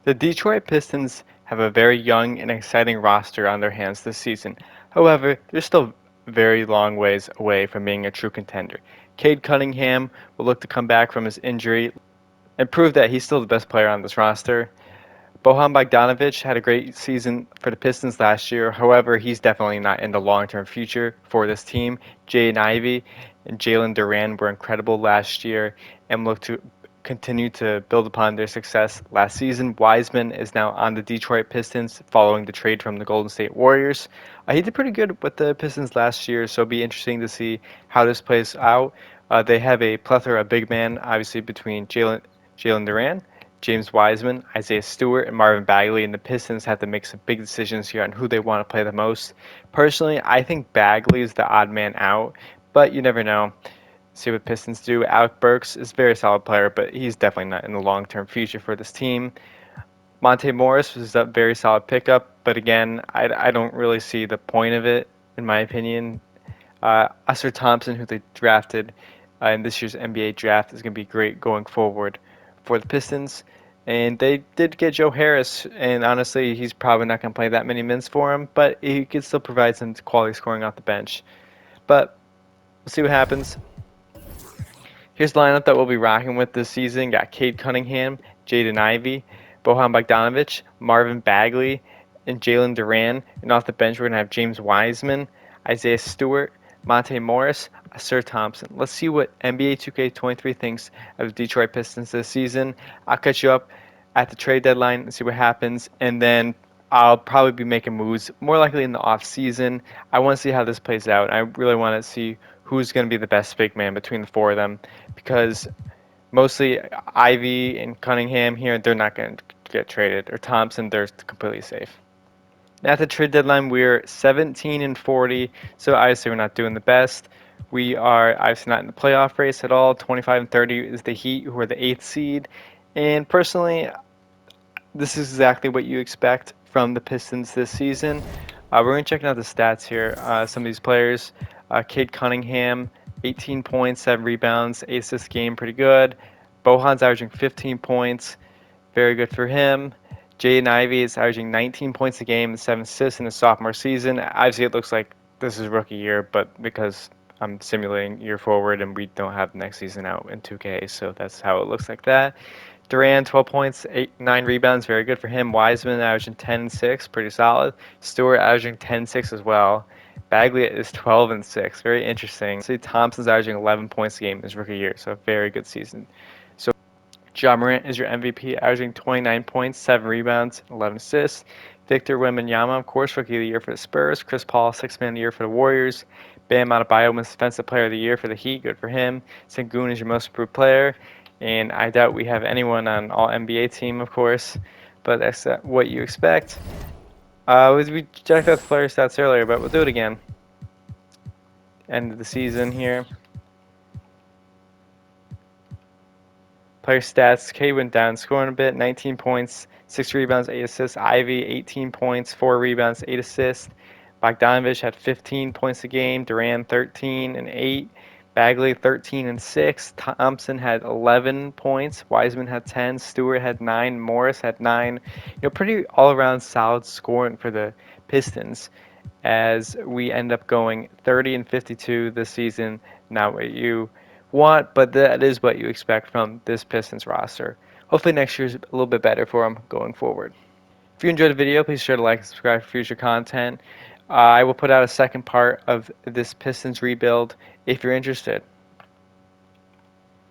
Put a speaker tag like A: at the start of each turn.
A: The Detroit Pistons have a very young and exciting roster on their hands this season. However, they're still very long ways away from being a true contender. Cade Cunningham will look to come back from his injury and prove that he's still the best player on this roster. Bojan Bogdanovic had a great season for the Pistons last year. However, he's definitely not in the long-term future for this team. Jaden Ivey and Jalen Duran were incredible last year and look to continue to build upon their success last season. Wiseman is now on the Detroit Pistons following the trade from the Golden State Warriors. He did pretty good with the Pistons last year, so it'll be interesting to see how this plays out. They have a plethora of big men, obviously between Jalen Duran, James Wiseman, Isaiah Stewart, and Marvin Bagley, and the Pistons have to make some big decisions here on who they want to play the most. Personally, I think Bagley is the odd man out, but you never know. See what Pistons do. Alec Burks is a very solid player, but he's definitely not in the long-term future for this team. Monte Morris was a very solid pickup, but again, I don't really see the point of it, in my opinion. Usher Thompson, who they drafted in this year's NBA draft, is going to be great going forward for the Pistons. And they did get Joe Harris, and honestly, he's probably not going to play that many minutes for him, but he could still provide some quality scoring off the bench. But we'll see what happens. Here's the lineup that we'll be rocking with this season. Got Cade Cunningham, Jaden Ivey, Bojan Bogdanovic, Marvin Bagley, and Jalen Duran. And off the bench, we're going to have James Wiseman, Isaiah Stewart, Monte Morris, Sir Thompson. Let's see what NBA 2K23 thinks of the Detroit Pistons this season. I'll catch you up at the trade deadline and see what happens. And then I'll probably be making moves more likely in the off season. I want to see how this plays out. I really want to see who's going to be the best big man between the four of them because mostly Ivy and Cunningham here, they're not going to get traded, or Thompson, they're completely safe. At the trade deadline, we're 17 and 40, so obviously we're not doing the best. We are obviously not in the playoff race at all. 25 and 30 is the Heat, who are the eighth seed. And personally, this is exactly what you expect from the Pistons this season. We're going to check out the stats here. Some of these players, Cade Cunningham, 18 points, 7 rebounds, 8 assists game, pretty good. Bohan's averaging 15 points, very good for him. Jaden Ivey is averaging 19 points a game and 7 assists in his sophomore season. Obviously, it looks like this is rookie year, but because I'm simulating year forward and we don't have the next season out in 2K, so that's how it looks like that. Duran, 12 points, 9 rebounds, very good for him. Wiseman averaging 10 and 6, pretty solid. Stewart averaging 10 and 6 as well. Bagley is 12 and 6, very interesting. See, Thompson's averaging 11 points a game in his rookie year, so a very good season. So, Ja Morant is your MVP, averaging 29 points, 7 rebounds, 11 assists. Victor Wembanyama, of course, Rookie of the Year for the Spurs. Chris Paul, Sixth Man of the Year for the Warriors. Bam Adebayo wins Defensive Player of the Year for the Heat, good for him. Sengun is your Most Improved Player. And I doubt we have anyone on all NBA team, of course, but that's what you expect. We checked out the player stats earlier, but we'll do it again. End of the season here. Player stats, K went down scoring a bit, 19 points, 6 rebounds, 8 assists. Ivy, 18 points, 4 rebounds, 8 assists. Bogdanovich had 15 points a game. Duran, 13 and 8. Bagley, 13 and 6. Thompson had 11 points. Wiseman had 10. Stewart had 9. Morris had 9. Pretty all-around solid scoring for the Pistons as we end up going 30 and 52 this season. Not what you want, but that is what you expect from this Pistons roster. Hopefully next year's a little bit better for them going forward. If you enjoyed the video, please be sure to like and subscribe for future content. I will put out a second part of this Pistons rebuild if you're interested.